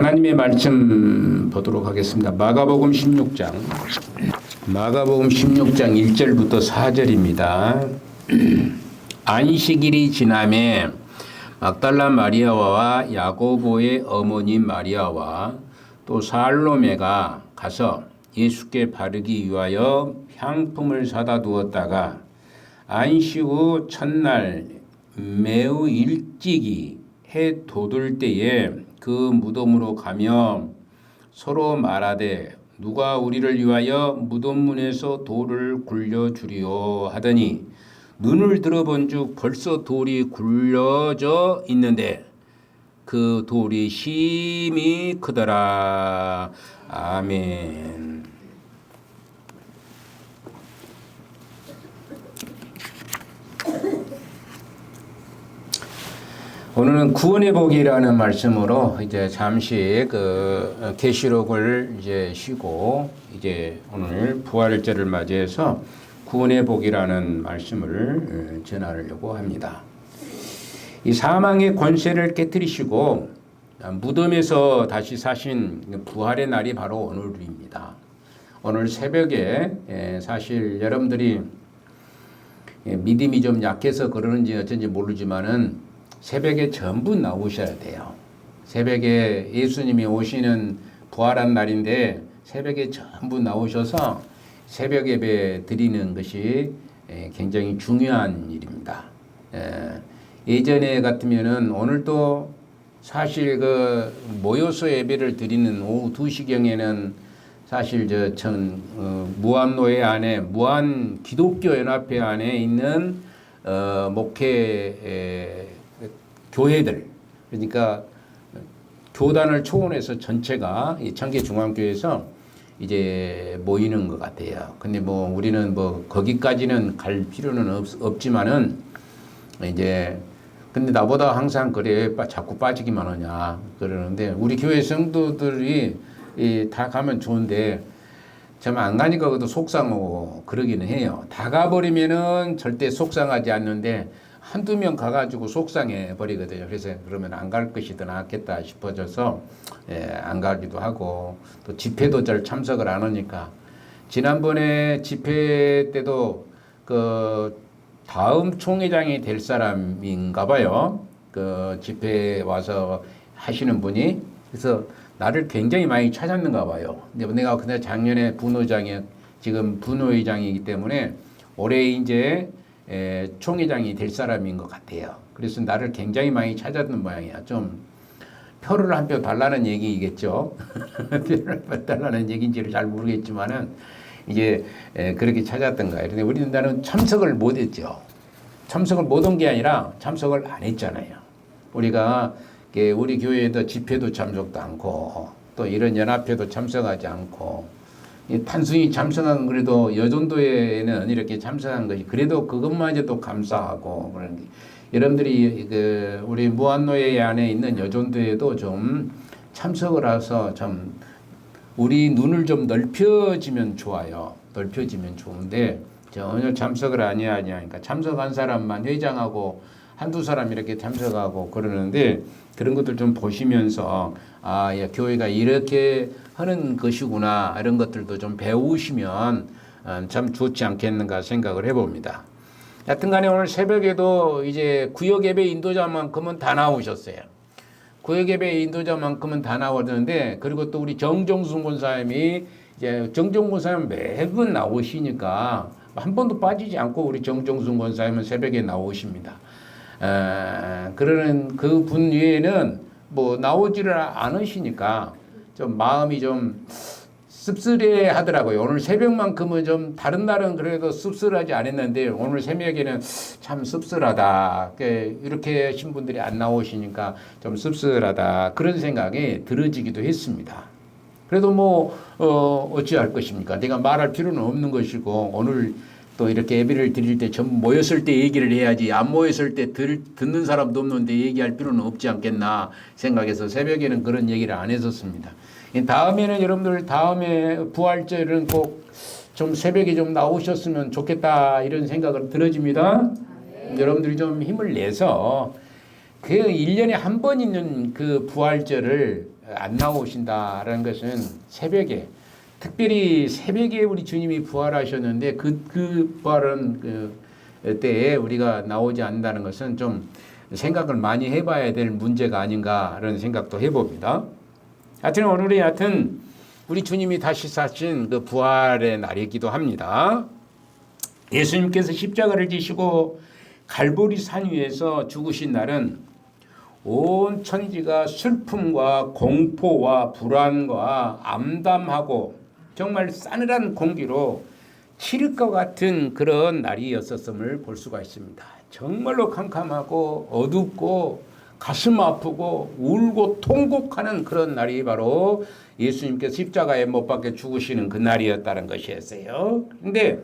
하나님의 말씀 보도록 하겠습니다. 마가복음 16장 1절부터 4절입니다. 안식일이 지남에 막달라 마리아와 야고보의 어머니 마리아와 또 살로메가 가서 예수께 바르기 위하여 향품을 사다 두었다가 안식 후 첫날 매우 일찍이 해 돋을 때에 그 무덤으로 가며 서로 말하되 누가 우리를 위하여 무덤 문에서 돌을 굴려주리오 하더니 눈을 들어본즉 벌써 돌이 굴려져 있는데 그 돌이 심히 크더라. 아멘. 오늘은 구원의 복이라는 말씀으로 이제 잠시 그 계시록을 이제 쉬고 이제 오늘 부활절을 맞이해서 구원의 복이라는 말씀을 전하려고 합니다. 이 사망의 권세를 깨뜨리시고 무덤에서 다시 사신 부활의 날이 바로 오늘입니다. 오늘 새벽에 사실 여러분들이 믿음이 좀 약해서 그러는지 어쩐지 모르지만은 새벽에 전부 나오셔야 돼요. 새벽에 예수님이 오시는 부활한 날인데 새벽에 전부 나오셔서 새벽 예배 드리는 것이 굉장히 중요한 일입니다. 예전에 같으면은 오늘도 사실 그 모여서 예배를 드리는 오후 2시경에는 사실 무한노회 안에 무한 기독교 연합회 안에 있는 목회 교회들, 그러니까 교단을 초원해서 전체가 이 청계중앙교회에서 이제 모이는 것 같아요. 근데 뭐 우리는 뭐 거기까지는 갈 필요는 없지만은 이제 근데 나보다 항상 그래 자꾸 빠지기만 하냐 그러는데 우리 교회 성도들이 다 가면 좋은데 참 안 가니까 그것도 속상하고 그러기는 해요. 다 가버리면은 절대 속상하지 않는데 한두 명 가가지고 속상해 버리거든요. 그래서 그러면 안 갈 것이 더 낫겠다 싶어져서 안 가기도 하고 또 집회도 잘 참석을 안 하니까 지난번에 집회 때도 그 다음 총회장이 될 사람인가 봐요. 그 집회에 와서 하시는 분이 그래서 나를 굉장히 많이 찾았는가 봐요. 근데 내가 그날 작년에 지금 분회장이기 때문에 올해 이제 총회장이 될 사람인 것 같아요. 그래서 나를 굉장히 많이 찾았던 모양이야. 좀 표를 한 표 달라는 얘기겠죠. 표를 한 표 달라는 얘기인지를 잘 모르겠지만은 이제 그렇게 찾았던 거예요. 근데 우리는 나는 참석을 못 했죠. 참석을 못 한 게 아니라 참석을 안 했잖아요. 우리가 우리 교회에도 집회도 참석도 않고 또 이런 연합회도 참석하지 않고 단순히 참석한 그래도 여전도에는 이렇게 참석한 것이 그래도 그것마저도 감사하고 그런 게 여러분들이 우리 무한노예 안에 있는 여전도에도 좀 참석을 해서 좀 우리 눈을 좀 넓혀지면 좋아요. 넓혀지면 좋은데 전혀 참석을 아니하니까 참석한 사람만 회장하고 한두 사람 이렇게 참석하고 그러는데 그런 것들 좀 보시면서 야, 교회가 이렇게 하는 것이구나 이런 것들도 좀 배우시면 참 좋지 않겠는가 생각을 해봅니다. 여튼간에 오늘 새벽에도 이제 구역예배 인도자만큼은 다 나오셨어요. 구역예배 인도자만큼은 다 나오는데 그리고 또 우리 정종순 권사님이 이제 정종순 권사님 매번 나오시니까 한 번도 빠지지 않고 우리 정종순 권사님은 새벽에 나오십니다. 그러는 그 분 외에는 뭐 나오지를 않으시니까 좀 마음이 좀 씁쓸해 하더라고요. 오늘 새벽만큼은 좀 다른 날은 그래도 씁쓸하지 않았는데 오늘 새벽에는 참 씁쓸하다. 이렇게 하신 분들이 안 나오시니까 좀 씁쓸하다. 그런 생각이 들어지기도 했습니다. 그래도 뭐 어찌할 것입니까? 내가 말할 필요는 없는 것이고 오늘 또 이렇게 예배를 드릴 때 전부 모였을 때 얘기를 해야지 안 모였을 때 듣는 사람도 없는데 얘기할 필요는 없지 않겠나 생각해서 새벽에는 그런 얘기를 안 했었습니다. 다음에는 여러분들 다음에 부활절은 꼭 좀 새벽에 좀 나오셨으면 좋겠다 이런 생각을 들어집니다. 여러분들이 좀 힘을 내서 그 1년에 한 번 있는 그 부활절을 안 나오신다라는 것은 새벽에, 특별히 새벽에 우리 주님이 부활하셨는데 그 부활은 때에 우리가 나오지 않는다는 것은 좀 생각을 많이 해봐야 될 문제가 아닌가라는 생각도 해봅니다. 하여튼 오늘이 우리 주님이 다시 사신 그 부활의 날이기도 합니다. 예수님께서 십자가를 지시고 갈보리 산 위에서 죽으신 날은 온 천지가 슬픔과 공포와 불안과 암담하고 정말 싸늘한 공기로 치를 것 같은 그런 날이었었음을 볼 수가 있습니다. 정말로 캄캄하고 어둡고 가슴 아프고 울고 통곡하는 그런 날이 바로 예수님께서 십자가에 못 박혀 죽으시는 그 날이었다는 것이었어요. 그런데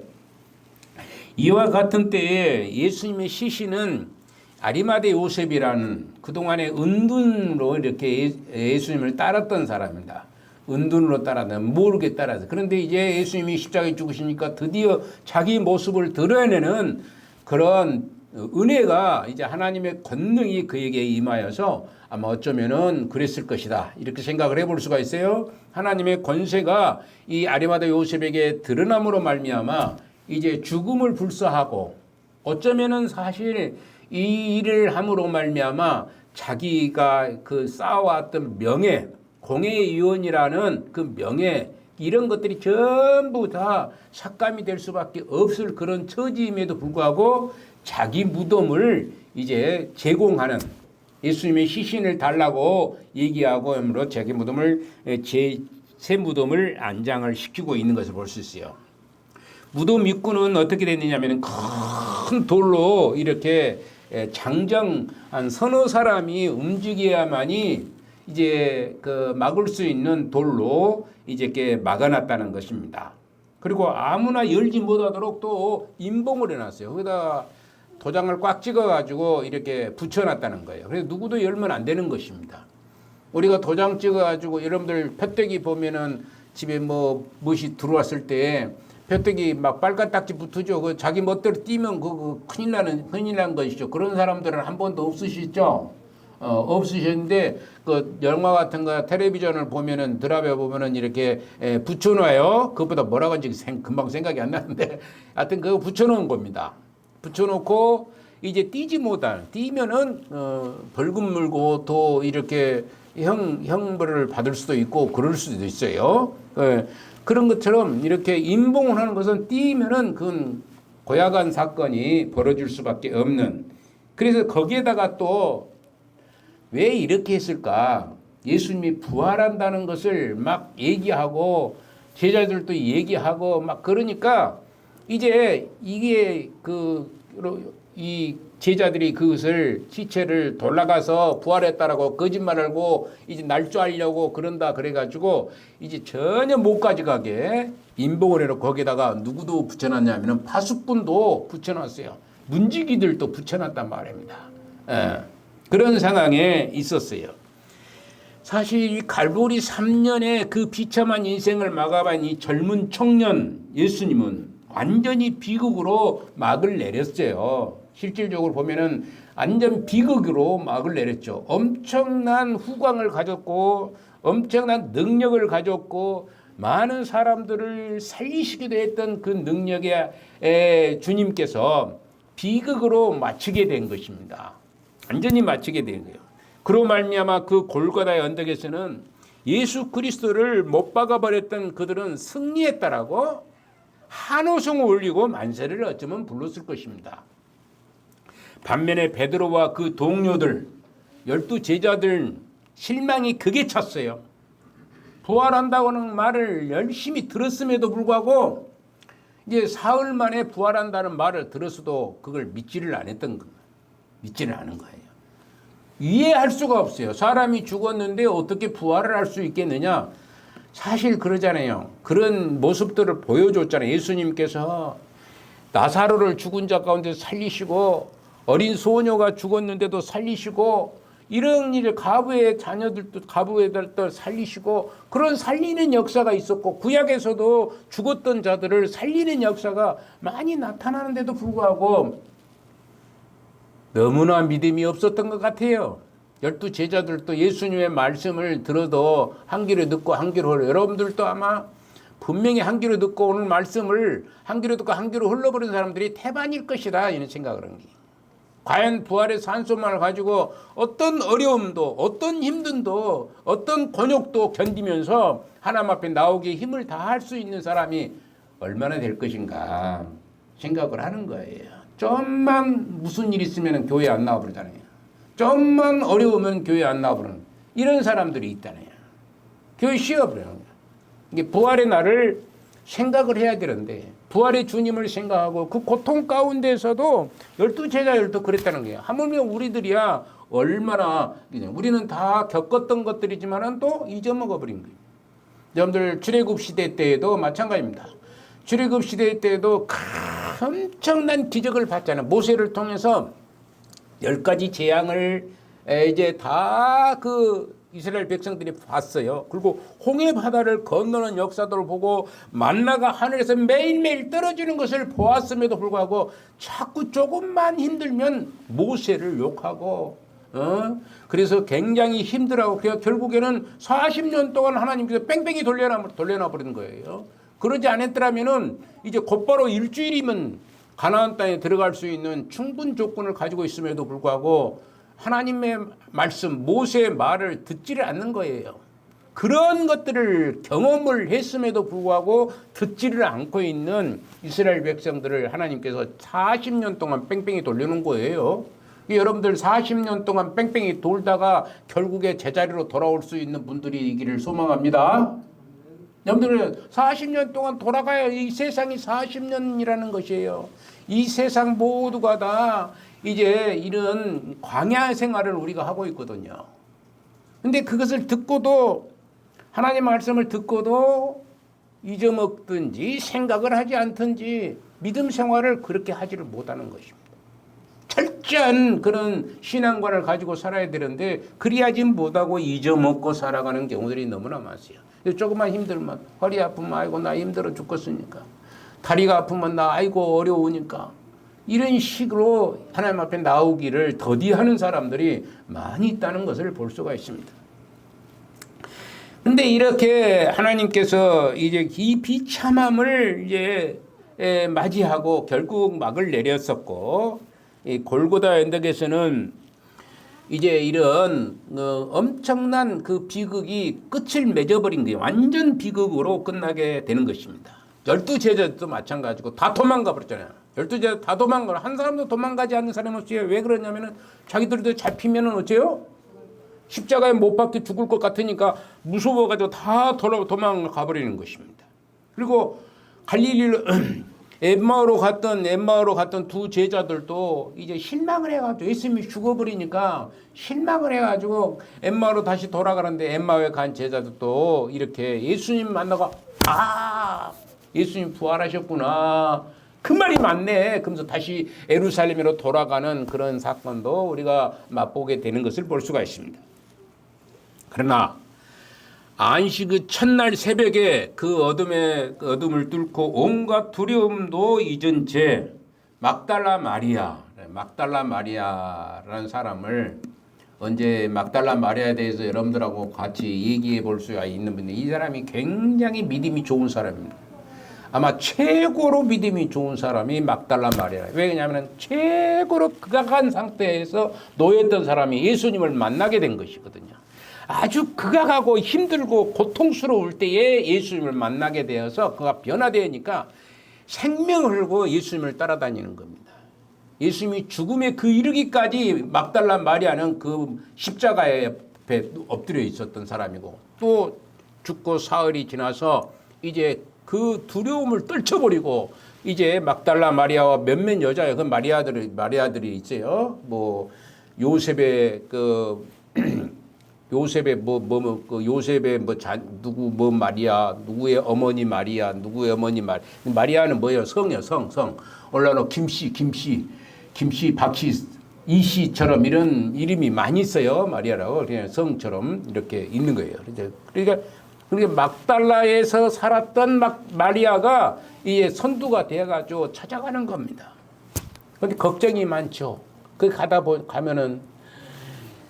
이와 같은 때에 예수님의 시신은 아리마대 요셉이라는 그동안에 은둔으로 이렇게 예수님을 따랐던 사람입니다. 은둔으로 따라서 모르게 따라서. 그런데 이제 예수님이 십자가에 죽으시니까 드디어 자기 모습을 드러내는 그런 은혜가 이제 하나님의 권능이 그에게 임하여서 아마 어쩌면은 그랬을 것이다. 이렇게 생각을 해볼 수가 있어요. 하나님의 권세가 이 아리마대 요셉에게 드러남으로 말미암아 이제 죽음을 불사하고 어쩌면은 사실 이 일을 함으로 말미암아 자기가 그 쌓아왔던 명예, 공회의원이라는 그 명예 이런 것들이 전부 다 삭감이 될 수밖에 없을 그런 처지임에도 불구하고 자기 무덤을 이제 제공하는 예수님의 시신을 달라고 얘기하고 함으로 자기 무덤을 새 무덤을 안장을 시키고 있는 것을 볼 수 있어요. 무덤 입구는 어떻게 됐느냐면 큰 돌로 이렇게 장정 한 서너 사람이 움직여야만이 이제 그 막을 수 있는 돌로 이제 이렇게 막아놨다는 것입니다. 그리고 아무나 열지 못하도록 또 임봉을 해놨어요. 거기다가 도장을 꽉 찍어가지고 이렇게 붙여놨다는 거예요. 그래서 누구도 열면 안 되는 것입니다. 우리가 도장 찍어가지고 여러분들 푯대기 보면은 집에 무엇이 들어왔을 때 푯대기 막 빨간 딱지 붙으죠. 그 자기 멋대로 뛰면 큰일 나는 것이죠. 그런 사람들은 한 번도 없으시죠? 없으셨는데 그 영화 같은 거 텔레비전을 보면은 드라마 보면은 이렇게 붙여놔요. 그것보다 뭐라고 하는지 금방 생각이 안 나는데 하여튼 그거 붙여놓은 겁니다. 붙여놓고 이제 뛰면은 벌금 물고 또 이렇게 형벌을 받을 수도 있고 그럴 수도 있어요. 그런 것처럼 이렇게 임봉을 하는 것은 뛰면은 그건 고약한 사건이 벌어질 수밖에 없는. 그래서 거기에다가 또 왜 이렇게 했을까? 예수님이 부활한다는 것을 막 얘기하고 제자들도 얘기하고 막 그러니까 이제 이게 이 제자들이 그것을 시체를 돌아가서 부활했다라고 거짓말하고 이제 날조하려고 그런다 그래가지고 이제 전혀 못 가져가게 임봉을 해놓고 거기다가 누구도 붙여놨냐면은 파수꾼도 붙여놨어요. 문지기들도 붙여놨단 말입니다. 그런 상황에 있었어요. 사실 이 갈보리 3년의 그 비참한 인생을 마감한 이 젊은 청년 예수님은 완전히 비극으로 막을 내렸어요. 실질적으로 보면은 완전 비극으로 막을 내렸죠. 엄청난 후광을 가졌고 엄청난 능력을 가졌고 많은 사람들을 살리시기도 했던 그 능력에 주님께서 비극으로 마치게 된 것입니다. 완전히 마치게 된 거예요. 그로 말미암아 그 골고다의 언덕에서는 예수 그리스도를 못 박아버렸던 그들은 승리했다라고 한호성을 올리고 만세를 어쩌면 불렀을 것입니다. 반면에 베드로와 그 동료들 12 제자들은 실망이 극에 찼어요. 부활한다고는 말을 열심히 들었음에도 불구하고 이제 사흘 만에 부활한다는 말을 들었어도 그걸 믿지를 않았던 겁니다. 믿지는 않은 거예요. 이해할 수가 없어요. 사람이 죽었는데 어떻게 부활을 할 수 있겠느냐? 사실 그러잖아요. 그런 모습들을 보여줬잖아요. 예수님께서 나사로를 죽은 자 가운데 살리시고 어린 소녀가 죽었는데도 살리시고 이런 일을 가부의 자녀들도 가부애들도 살리시고 그런 살리는 역사가 있었고 구약에서도 죽었던 자들을 살리는 역사가 많이 나타나는데도 불구하고 너무나 믿음이 없었던 것 같아요. 열두 제자들도 예수님의 말씀을 들어도 한 귀로 듣고 한 귀로 흘러. 여러분들도 아마 분명히 한 귀로 듣고 오늘 말씀을 한 귀로 듣고 한 귀로 흘러버린 사람들이 태반일 것이다 이런 생각을 한 게. 과연 부활의 산소만을 가지고 어떤 어려움도 어떤 힘든도 어떤 곤욕도 견디면서 하나님 앞에 나오기에 힘을 다할 수 있는 사람이 얼마나 될 것인가 생각을 하는 거예요. 좀만 무슨 일 있으면 교회 안 나와버리잖아요. 좀만 어려우면 교회 안 나와버리는 이런 사람들이 있다네요. 교회 쉬어버려요. 이게 부활의 날을 생각을 해야 되는데 부활의 주님을 생각하고 그 고통 가운데서도 열두 제자들도 그랬다는 거예요. 하물며 우리들이야 얼마나 우리는 다 겪었던 것들이지만은 또 잊어먹어버린 거예요. 여러분들 출애굽 시대 때에도 마찬가지입니다. 출애굽 시대 때에도 엄청난 기적을 봤잖아요. 모세를 통해서 10가지 재앙을 이제 다 그 이스라엘 백성들이 봤어요. 그리고 홍해 바다를 건너는 역사들을 보고 만나가 하늘에서 매일매일 떨어지는 것을 보았음에도 불구하고 자꾸 조금만 힘들면 모세를 욕하고 그래서 굉장히 힘들어하고 결국에는 40년 동안 하나님께서 뺑뺑이 돌려놔 버리는 거예요. 그러지 않았더라면은 이제 곧바로 일주일이면 가나안 땅에 들어갈 수 있는 충분 조건을 가지고 있음에도 불구하고 하나님의 말씀, 모세의 말을 듣지를 않는 거예요. 그런 것들을 경험을 했음에도 불구하고 듣지를 않고 있는 이스라엘 백성들을 하나님께서 40년 동안 뺑뺑이 돌려놓은 거예요. 여러분들 40년 동안 뺑뺑이 돌다가 결국에 제자리로 돌아올 수 있는 분들이기를 소망합니다. 여러분들 40년 동안 돌아가야 이 세상이 40년이라는 것이에요. 이 세상 모두가 다 이제 이런 광야 생활을 우리가 하고 있거든요. 근데 그것을 듣고도 하나님 말씀을 듣고도 잊어먹든지 생각을 하지 않든지 믿음 생활을 그렇게 하지를 못하는 것입니다. 철저한 그런 신앙관을 가지고 살아야 되는데 그리하지 못하고 잊어먹고 살아가는 경우들이 너무나 많아요. 조금만 힘들면 허리 아프면 아이고 나 힘들어 죽겠으니까 다리가 아프면 나 아이고 어려우니까 이런 식으로 하나님 앞에 나오기를 더디하는 사람들이 많이 있다는 것을 볼 수가 있습니다. 그런데 이렇게 하나님께서 이제 이 비참함을 이제 맞이하고 결국 막을 내렸었고 이 골고다 언덕에서는 이제 이런 엄청난 그 비극이 끝을 맺어버린 거예요. 완전 비극으로 끝나게 되는 것입니다. 12제자도 마찬가지고 다 도망가 버렸잖아요. 12제자 다 도망가. 한 사람도 도망가지 않는 사람이 없어요. 왜 그러냐면은 자기들도 잡히면은 어째요? 십자가에 못 박혀 죽을 것 같으니까 무서워가지고 다 도망가 버리는 것입니다. 그리고 갈릴리로 엠마오로 갔던 두 제자들도 이제 실망을 해가지고 예수님이 죽어버리니까 실망을 해가지고 엠마오로 다시 돌아가는데 엠마오에 간 제자들도 이렇게 예수님 만나고 예수님 부활하셨구나 그 말이 맞네 그러면서 다시 예루살렘으로 돌아가는 그런 사건도 우리가 맛보게 되는 것을 볼 수가 있습니다. 그러나 안식 그 첫날 새벽에 그 어둠을 뚫고 온갖 두려움도 잊은 채 막달라 마리아라는 사람을 언제 막달라 마리아에 대해서 여러분들하고 같이 얘기해 볼 수가 있는 분인데 이 사람이 굉장히 믿음이 좋은 사람입니다. 아마 최고로 믿음이 좋은 사람이 막달라 마리아. 왜냐하면 최고로 극악한 상태에서 놓였던 사람이 예수님을 만나게 된 것이거든요. 아주 극악하고 힘들고 고통스러울 때에 예수님을 만나게 되어서 그가 변화되니까 생명을 걸고 예수님을 따라다니는 겁니다. 예수님이 죽음에 그 이르기까지 막달라 마리아는 그 십자가에 엎드려 있었던 사람이고 또 죽고 사흘이 지나서 이제 그 두려움을 떨쳐버리고 이제 막달라 마리아와 몇몇 여자의 그 마리아들이 있어요. 뭐 요셉의 누구 마리아, 누구의 어머니 마리아, 마리아는 뭐예요? 성이요, 성. 올라노 김씨, 박씨, 이씨처럼 이런 이름이 많이 있어요. 마리아라고. 그냥 성처럼 이렇게 있는 거예요. 그러니까 막달라에서 살았던 마리아가 이제 선두가 되어가지고 찾아가는 겁니다. 그런데 걱정이 많죠. 가면은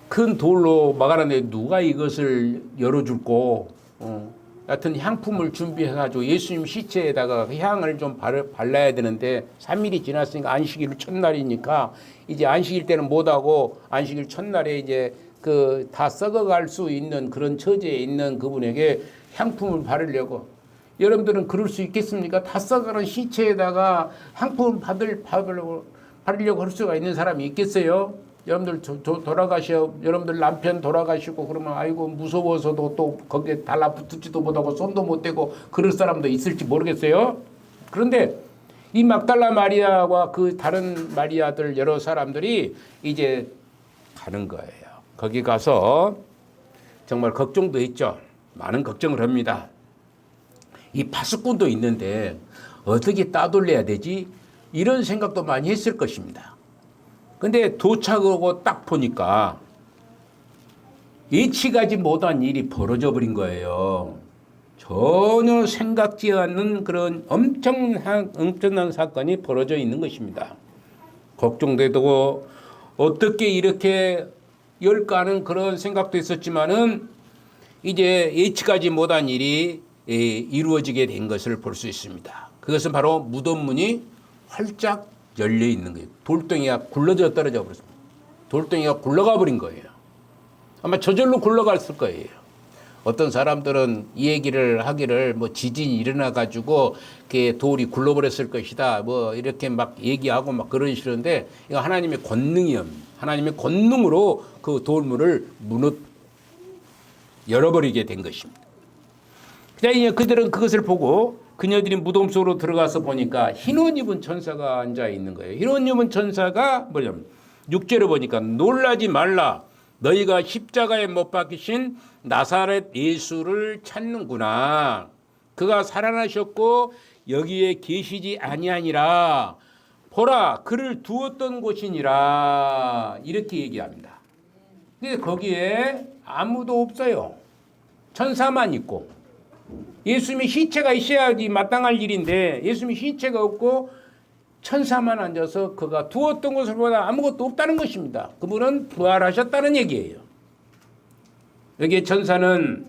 큰 돌로 막아놨는데 누가 이것을 열어줄고, 같은 향품을 준비해가지고 예수님 시체에다가 향을 좀 발라야 되는데 3일이 지났으니까 안식일 첫날이니까 이제 안식일 때는 못하고 안식일 첫날에 이제 그 다 썩어갈 수 있는 그런 처지에 있는 그분에게 향품을 바르려고. 여러분들은 그럴 수 있겠습니까? 다 썩어가는 시체에다가 향품을 바르려고 할 수가 있는 사람이 있겠어요? 여러분들 여러분들 남편 돌아가시고 그러면 아이고 무서워서도 또 거기에 달라붙지도 못하고 손도 못 대고 그럴 사람도 있을지 모르겠어요. 그런데 이 막달라 마리아와 그 다른 마리아들 여러 사람들이 이제 가는 거예요. 거기 가서 정말 걱정도 있죠. 많은 걱정을 합니다. 이 파수꾼도 있는데 어떻게 따돌려야 되지? 이런 생각도 많이 했을 것입니다. 근데 도착하고 딱 보니까 예측하지 못한 일이 벌어져 버린 거예요. 전혀 생각지 않는 그런 엄청난 사건이 벌어져 있는 것입니다. 걱정되고 어떻게 이렇게 열까 하는 그런 생각도 있었지만은 이제 예측하지 못한 일이 이루어지게 된 것을 볼 수 있습니다. 그것은 바로 무덤 문이 활짝 열려 있는 거예요. 돌덩이가 굴러져 떨어져 버렸습니다. 돌덩이가 굴러가 버린 거예요. 아마 저절로 굴러갔을 거예요. 어떤 사람들은 이 얘기를 하기를 뭐 지진이 일어나 가지고 돌이 굴러버렸을 것이다. 뭐 이렇게 막 얘기하고 막 그러시는데 이거 하나님의 권능이요. 하나님의 권능으로 그 돌문을 열어버리게 된 것입니다. 그다음에 그들은 그것을 보고 그녀들이 무덤 속으로 들어가서 보니까 흰옷 입은 천사가 앉아 있는 거예요. 흰옷 입은 천사가 뭐냐면 6절에 보니까 놀라지 말라. 너희가 십자가에 못 박히신 나사렛 예수를 찾는구나. 그가 살아나셨고 여기에 계시지 아니하니라. 보라 그를 두었던 곳이니라. 이렇게 얘기합니다. 근데 거기에 아무도 없어요. 천사만 있고. 예수님의 시체가 있어야지 마땅할 일인데 예수님의 시체가 없고 천사만 앉아서 그가 두었던 것을 보다 아무것도 없다는 것입니다. 그분은 부활하셨다는 얘기예요. 여기에 천사는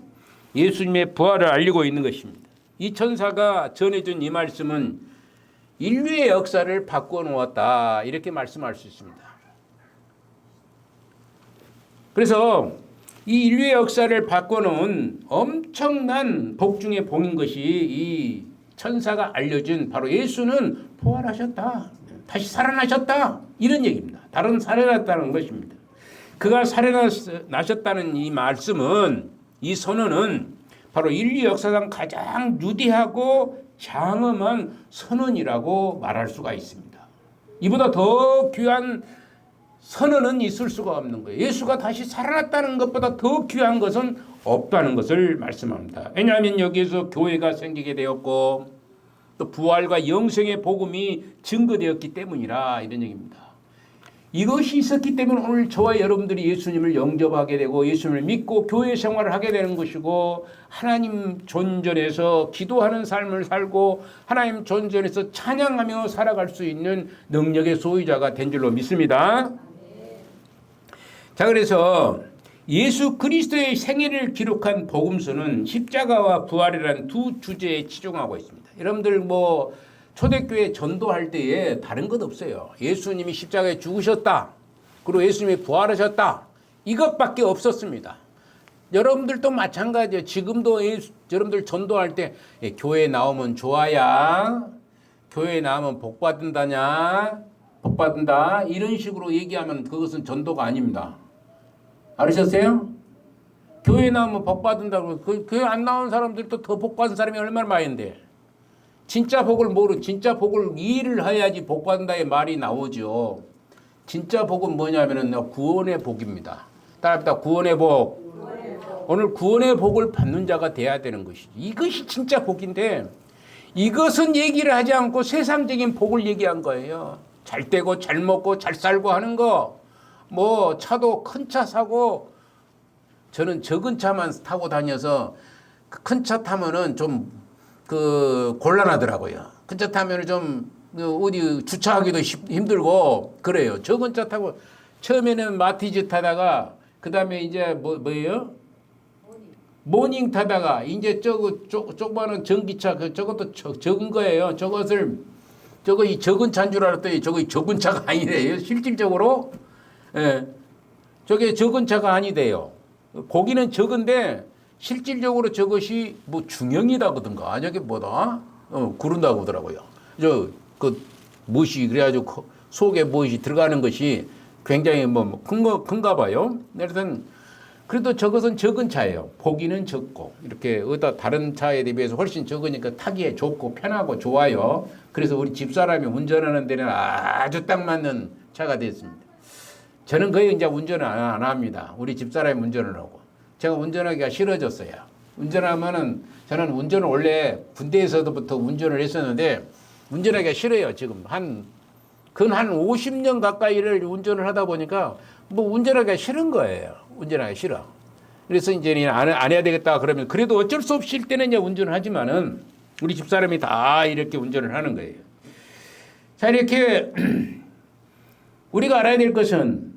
예수님의 부활을 알리고 있는 것입니다. 이 천사가 전해준 이 말씀은 인류의 역사를 바꿔놓았다 이렇게 말씀할 수 있습니다. 그래서 이 인류의 역사를 바꿔놓은 엄청난 복 중의 복인 것이 이 천사가 알려준 바로 예수는 부활하셨다. 다시 살아나셨다. 이런 얘기입니다. 다른 살아났다는 것입니다. 그가 살아나셨다는 이 말씀은 이 선언은 바로 인류 역사상 가장 유대하고 장엄한 선언이라고 말할 수가 있습니다. 이보다 더 귀한 선언은 있을 수가 없는 거예요. 예수가 다시 살아났다는 것보다 더 귀한 것은 없다는 것을 말씀합니다. 왜냐하면 여기에서 교회가 생기게 되었고 또 부활과 영생의 복음이 증거되었기 때문이라 이런 얘기입니다. 이것이 있었기 때문에 오늘 저와 여러분들이 예수님을 영접하게 되고 예수님을 믿고 교회 생활을 하게 되는 것이고 하나님 존전에서 기도하는 삶을 살고 하나님 존전에서 찬양하며 살아갈 수 있는 능력의 소유자가 된 줄로 믿습니다. 자, 그래서 예수 그리스도의 생애를 기록한 복음서는 십자가와 부활이라는 두 주제에 치중하고 있습니다. 여러분들 뭐 초대교회 전도할 때에 다른 것 없어요. 예수님이 십자가에 죽으셨다. 그리고 예수님이 부활하셨다. 이것밖에 없었습니다. 여러분들도 마찬가지예요. 지금도 여러분들 전도할 때 교회에 나오면 좋아야, 교회에 나오면 복 받는다냐, 복 받는다 이런 식으로 얘기하면 그것은 전도가 아닙니다. 알으셨어요? 교회 나오면 복 받는다고 교회 안 나오는 사람들도 더 복 받은 사람이 얼마나 많은데 진짜 복을 진짜 복을 이해를 해야지 복 받는다의 말이 나오죠. 진짜 복은 뭐냐면은 구원의 복입니다. 따라합니다. 구원의 복. 오늘 구원의 복을 받는 자가 돼야 되는 것이죠. 이것이 진짜 복인데 이것은 얘기를 하지 않고 세상적인 복을 얘기한 거예요. 잘 되고 잘 먹고 잘 살고 하는 거. 뭐 차도 큰 차 사고 저는 적은 차만 타고 다녀서 큰 차 타면은 좀 곤란하더라고요. 큰 차 타면은 좀 어디 주차하기도 힘들고 그래요. 적은 차 타고 처음에는 마티즈 타다가 그 다음에 이제 뭐예요? 모닝 타다가 이제 조그마한 전기차 저것도 적은 거예요. 저거 이 적은 차인 줄 알았더니 저거 적은 차가 아니래요. 실질적으로 저게 적은 차가 아니대요. 보기는 적은데 실질적으로 저것이 뭐 중형이다거든가 저게 뭐다 그런다고 하더라고요. 무엇이 그래가지고 속에 무엇이 들어가는 것이 굉장히 큰가 봐요. 그래도 저것은 적은 차예요. 보기는 적고 이렇게 다른 차에 비해서 훨씬 적으니까 타기에 좋고 편하고 좋아요. 그래서 우리 집사람이 운전하는 데는 아주 딱 맞는 차가 됐습니다. 저는 거의 이제 운전을 안 합니다. 우리 집사람이 운전을 하고 제가 운전하기가 싫어졌어요. 운전하면은 저는 운전을 원래 군대에서부터 운전을 했었는데 운전하기가 싫어요. 지금 한 50년 가까이를 운전을 하다 보니까 운전하기가 싫은 거예요. 운전하기 싫어. 그래서 이제 안 해야 되겠다 그러면 그래도 어쩔 수 없을 때는 이제 운전을 하지만은 우리 집사람이 다 이렇게 운전을 하는 거예요. 자, 이렇게 우리가 알아야 될 것은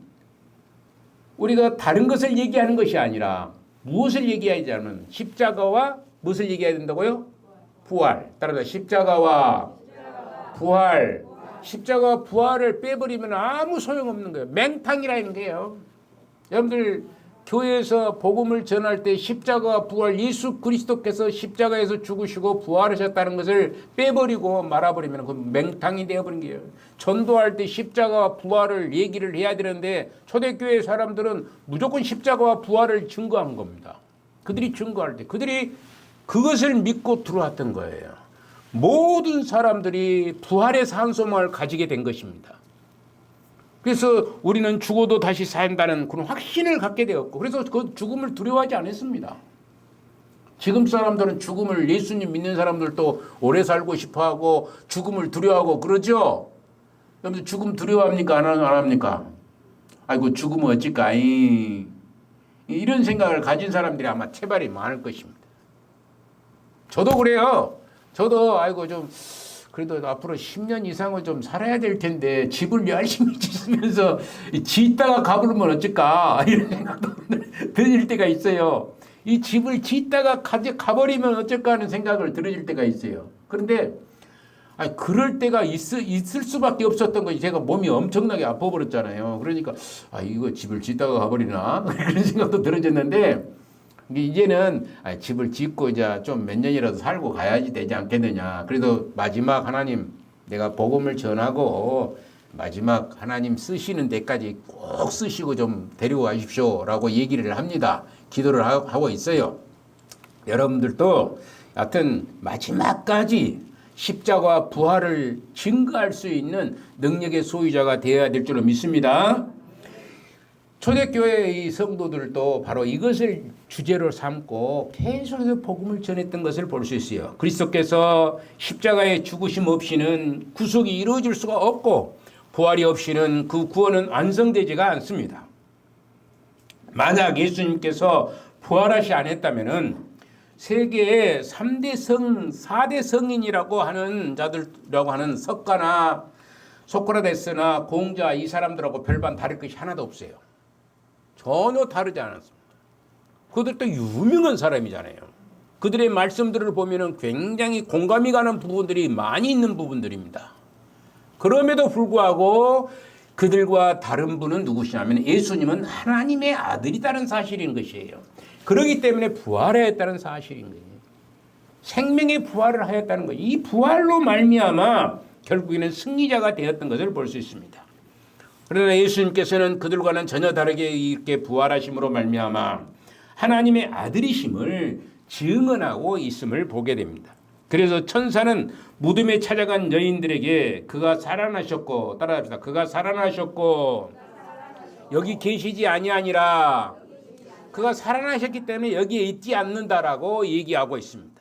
우리가 다른 것을 얘기하는 것이 아니라 무엇을 얘기해야지 하면 십자가와 무엇을 얘기해야 된다고요? 부활. 따라서 십자가와 부활. 십자가와 부활을 빼버리면 아무 소용없는 거예요. 맹탕이라는 거예요. 여러분들 교회에서 복음을 전할 때 십자가와 부활, 예수 그리스도께서 십자가에서 죽으시고 부활하셨다는 것을 빼버리고 말아버리면 그 맹탕이 되어버린 거예요. 전도할 때 십자가와 부활을 얘기를 해야 되는데 초대교회 사람들은 무조건 십자가와 부활을 증거한 겁니다. 그들이 증거할 때 그들이 그것을 믿고 들어왔던 거예요. 모든 사람들이 부활의 산소망을 가지게 된 것입니다. 그래서 우리는 죽어도 다시 산다는 그런 확신을 갖게 되었고 그래서 그 죽음을 두려워하지 않았습니다. 지금 사람들은 죽음을 예수님 믿는 사람들도 오래 살고 싶어하고 죽음을 두려워하고 그러죠. 여러분들 죽음 두려워합니까? 안 합니까? 아이고 죽으면 어쩔까? 이런 생각을 가진 사람들이 아마 체발이 많을 것입니다. 저도 그래요. 저도 아이고 좀 그래도 앞으로 10년 이상은 좀 살아야 될 텐데 집을 열심히 짓으면서 짓다가 가버리면 어쩔까 이런 생각도 들을 때가 있어요. 이 집을 짓다가 가버리면 어쩔까 하는 생각을 들을 때가 있어요. 그런데 그럴 때가 있을 수밖에 없었던 것이 제가 몸이 엄청나게 아파버렸잖아요. 그러니까 이거 집을 짓다가 가버리나 그런 생각도 들어졌는데 이제는 집을 짓고 이제 좀 몇 년이라도 살고 가야지 되지 않겠느냐. 그래도 마지막 하나님 내가 복음을 전하고 마지막 하나님 쓰시는 데까지 꼭 쓰시고 좀 데리고 가십시오 라고 얘기를 합니다. 기도를 하고 있어요. 여러분들도 하여튼 마지막까지 십자가와 부활을 증거할 수 있는 능력의 소유자가 되어야 될 줄로 믿습니다. 초대교회의 성도들도 바로 이것을 주제로 삼고 계속해서 복음을 전했던 것을 볼 수 있어요. 그리스도께서 십자가의 죽으심 없이는 구속이 이루어질 수가 없고 부활이 없이는 그 구원은 완성되지가 않습니다. 만약 예수님께서 부활하시 않았다면은 세계의 3대 성, 4대 성인이라고 하는 자들이라고 하는 석가나 소크라테스나 공자 이 사람들하고 별반 다를 것이 하나도 없어요. 전혀 다르지 않았습니다. 그들도 유명한 사람이잖아요. 그들의 말씀들을 보면 굉장히 공감이 가는 부분들이 많이 있는 부분들입니다. 그럼에도 불구하고 그들과 다른 분은 누구시냐면 예수님은 하나님의 아들이라는 사실인 것이에요. 그렇기 때문에 부활하였다는 사실인 거예요. 생명의 부활을 하였다는 거예요. 이 부활로 말미암아 결국에는 승리자가 되었던 것을 볼 수 있습니다. 그러나 예수님께서는 그들과는 전혀 다르게 이렇게 부활하심으로 말미암아 하나님의 아들이심을 증언하고 있음을 보게 됩니다. 그래서 천사는 무덤에 찾아간 여인들에게 그가 살아나셨고 따라합시다. 그가 살아나셨고 여기 계시지 아니하니라. 그가 살아나셨기 때문에 여기에 있지 않는다라고 얘기하고 있습니다.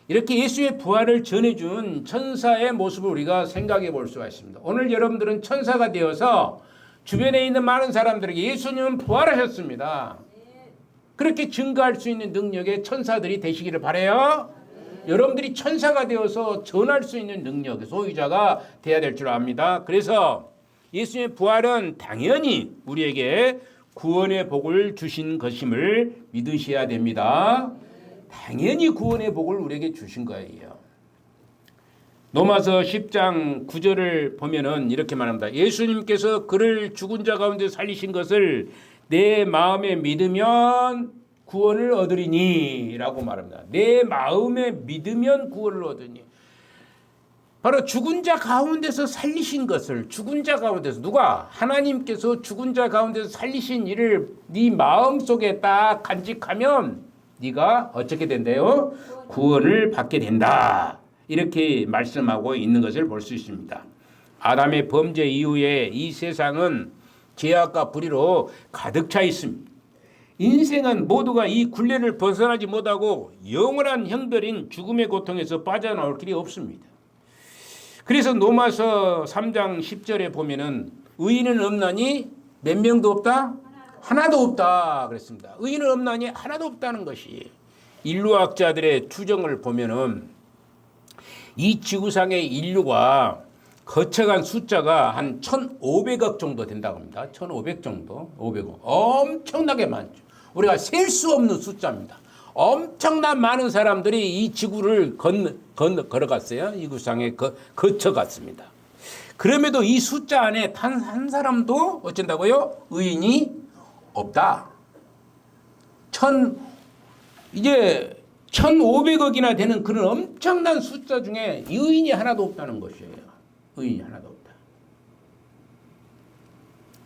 이렇게 예수의 부활을 전해준 천사의 모습을 우리가 생각해 볼 수가 있습니다. 오늘 여러분들은 천사가 되어서 주변에 있는 많은 사람들에게 예수님은 부활하셨습니다. 그렇게 증거할 수 있는 능력의 천사들이 되시기를 바라요. 여러분들이 천사가 되어서 전할 수 있는 능력의 소유자가 되어야 될 줄 압니다. 그래서 예수님의 부활은 당연히 우리에게 구원의 복을 주신 것임을 믿으셔야 됩니다. 당연히 구원의 복을 우리에게 주신 거예요. 로마서 10장 9절을 보면은 이렇게 말합니다. 예수님께서 그를 죽은 자 가운데 살리신 것을 내 마음에 믿으면 구원을 얻으리니 라고 말합니다. 내 마음에 믿으면 구원을 얻으니. 바로 죽은 자 가운데서 살리신 것을, 죽은 자 가운데서, 누가? 하나님께서 죽은 자 가운데서 살리신 일을 네 마음속에 딱 간직하면 네가 어떻게 된대요? 구원을 받게 된다. 이렇게 말씀하고 있는 것을 볼 수 있습니다. 아담의 범죄 이후에 이 세상은 죄악과 불의로 가득 차 있습니다. 인생은 모두가 이 굴레를 벗어나지 못하고 영원한 형벌인 죽음의 고통에서 빠져나올 길이 없습니다. 그래서 로마서 3장 10절에 보면은 의인은 없나니 몇 명도 없다? 하나도 없다 그랬습니다. 의인은 없나니 하나도 없다는 것이 인류학자들의 추정을 보면은 이 지구상의 인류가 거쳐간 숫자가 한 1,500억 정도 된다고 합니다. 1,500 정도, 500억. 엄청나게 많죠. 우리가 셀 수 없는 숫자입니다. 엄청난 많은 사람들이 이 지구를 걸어갔어요. 이 구상에 거쳐갔습니다. 그럼에도 이 숫자 안에 단 한 사람도 어쩐다고요? 의인이 없다. 이제 1,500억이나 되는 그런 엄청난 숫자 중에 의인이 하나도 없다는 것이에요. 의인이 하나도 없다.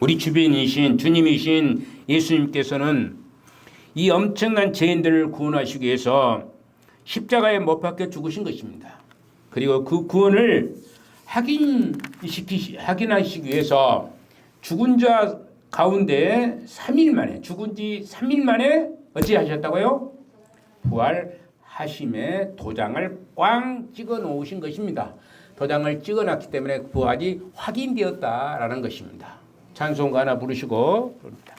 우리 주변이신 주님이신 예수님께서는 이 엄청난 죄인들을 구원하시기 위해서 십자가에 못 박혀 죽으신 것입니다. 그리고 그 구원을 확인하시기 위해서 죽은 자 가운데 3일 만에, 죽은 지 3일 만에 어찌 하셨다고요? 부활하심에 도장을 꽝 찍어 놓으신 것입니다. 도장을 찍어 놨기 때문에 부활이 확인되었다라는 것입니다. 찬송가 하나 부르시고 그럽니다.